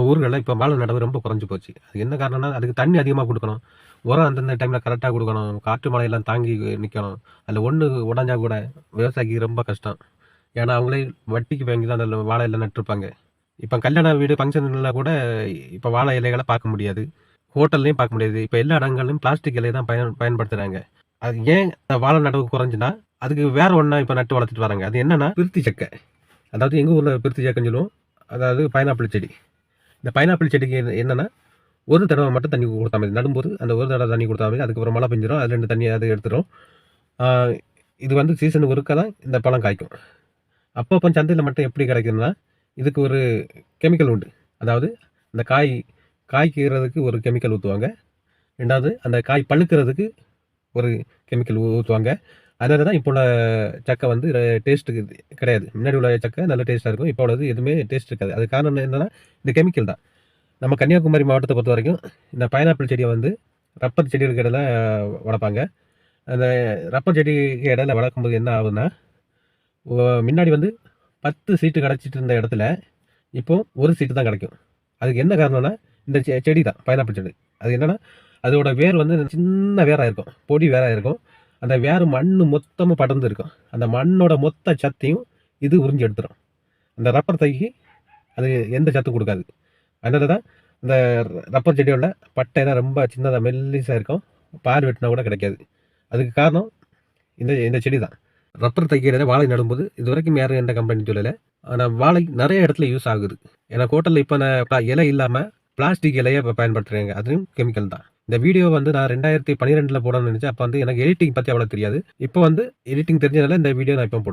ஊர்கள்ல இப்போ வாழை நடவு ரொம்ப குறைஞ்சு போச்சு. அது என்ன காரணம்னா, அதுக்கு தண்ணி அதிகமா குடுக்கணும். உரம் அந்தந்த டைம்ல கரெக்ட்டா குடுக்கணும். காற்று மழையெல்லாம் தாங்கி நிக்கணும். அதுல ஒண்ணு உடைஞ்சா கூட விவசாயிக்கு ரொம்ப கஷ்டம். ஏன்னா, அவங்களே வட்டிக்கு வாங்கி தான் அந்த வாழை எல்லாம் நட்டுருப்பாங்க. இப்ப கல்யாண வீடு, ஃபங்ஷன்ல கூட இப்ப வாழை இலைகள பார்க்க முடியாது. ஹோட்டல்லயும் பார்க்க முடியாது. இப்ப எல்லா இடங்கள்லயும் பிளாஸ்டிக் இலைய தான் பயன்படுத்துறாங்க. அது ஏன் வாழை நடவு குறைஞ்சுன்னா, அதுக்கு வேற ஒண்ண இப்ப நட்டு வளர்த்துட்டு வராங்க. அது என்னன்னா, பிருத்தி செக்க. அதாவது எங்க ஊர்ல பிருத்தி செக்கன்னு சொல்லுவோம். அதாவது பைனாப்பிள் செடி. இந்த பைனாப்பிள் செடிக்கு என்னன்னா, ஒரு தடவ மட்டும் தண்ணி குடுத்தா மாதிரி. நடும்போது அந்த ஒரு தடவ தண்ணி குடுத்தா மாதிரி. அதுக்கப்புறம் மழை பெஞ்சிரும். அதுல இருந்து தண்ணி அது எடுத்துரும். ஆ இது வந்து சீசனுக்கு ஒருக்கா தான் இந்த பழம் காய்க்கும். அப்பப்ப சந்தையில மட்டும் எப்படி கிடைக்குதுன்னா, இதுக்கு ஒரு கெமிக்கல் உண்டு. அதாவது அந்த காய்க்கிறதுக்கு ஒரு கெமிக்கல் ஊத்துவாங்க. 2வது அந்த காய் பழுக்கிறதுக்கு ஒரு கெமிக்கல் ஊத்துவாங்க. அதனால தான் இப்போ உள்ள சக்கை வந்து டேஸ்ட்டுக்கு கிடையாது. முன்னாடி உள்ள சக்கை நல்ல டேஸ்ட்டா இருக்கும். இப்போ உள்ளது எதுவுமே டேஸ்ட் இருக்காது. அதுக்கு காரணம் என்னன்னா, இந்த கெமிக்கல் தான். நம்ம கன்னியாகுமரி மாவட்டத்த பொறுத்தவரைக்கும், இந்த பைனாப்பிள் செடிய வந்து ரப்பர் செடிகளுக்கு இடையில வளர்ப்பாங்க. அந்த ரப்பர் செடிக்கு இடையில வளர்க்கும்போது என்ன ஆகுதுன்னா, முன்னாடி வந்து 10 சீட்டு கிடைச்சிட்டு இருந்த இடத்துல, இப்போ 1 சீட்டு தான் கிடைக்கும். அதுக்கு என்ன காரணம்னா, இந்த செடி தான் பைனாப்பிள் செடி. அது என்னன்னா, அதோட வேர் வந்து சின்ன வேரா இருக்கும். பொடி வேரா இருக்கும். அந்த வேர் மண்ணு மொத்தமும் படர்ந்து இருக்கும். அந்த மண்ணோட மொத்த சத்தையும் இது உறிஞ்சி எடுத்துரும். அந்த ரப்பர் தைக்கு அது எந்த சத்தும் குடுக்காது. அதனால தான் இந்த ரப்பர் செடியோட பட்டைலாம் ரொம்ப சின்னதா மெல்லிசா இருக்கும். பார் வெட்டினா கூட கிடைக்காது. அதுக்கு காரணம் இந்த செடி தான். ரப்பர் தைக்கிறத வாழை நடும்போது இதுவரைக்கும் யாரும் எந்த கம்பெனியும் சொல்லல. ஆனா வாழை நெறைய இடத்துல யூஸ் ஆகுது. ஏன்னா ஹோட்டல்ல இப்ப நான் இலை இல்லாம பிளாஸ்டிக் இலைய இப்ப பயன்படுத்துறாங்க. அதுவும் கெமிக்கல் தான். இந்த வீடியோ வந்து நான் 2012ல போடணும்னு நெனச்சேன். அப்ப வந்து எனக்கு எடிட்டிங் பத்தி அவ்வளவு தெரியாது. இப்ப வந்து எடிட்டிங் தெரிஞ்சதால இந்த வீடியோ நான் இப்ப போடுறேன்.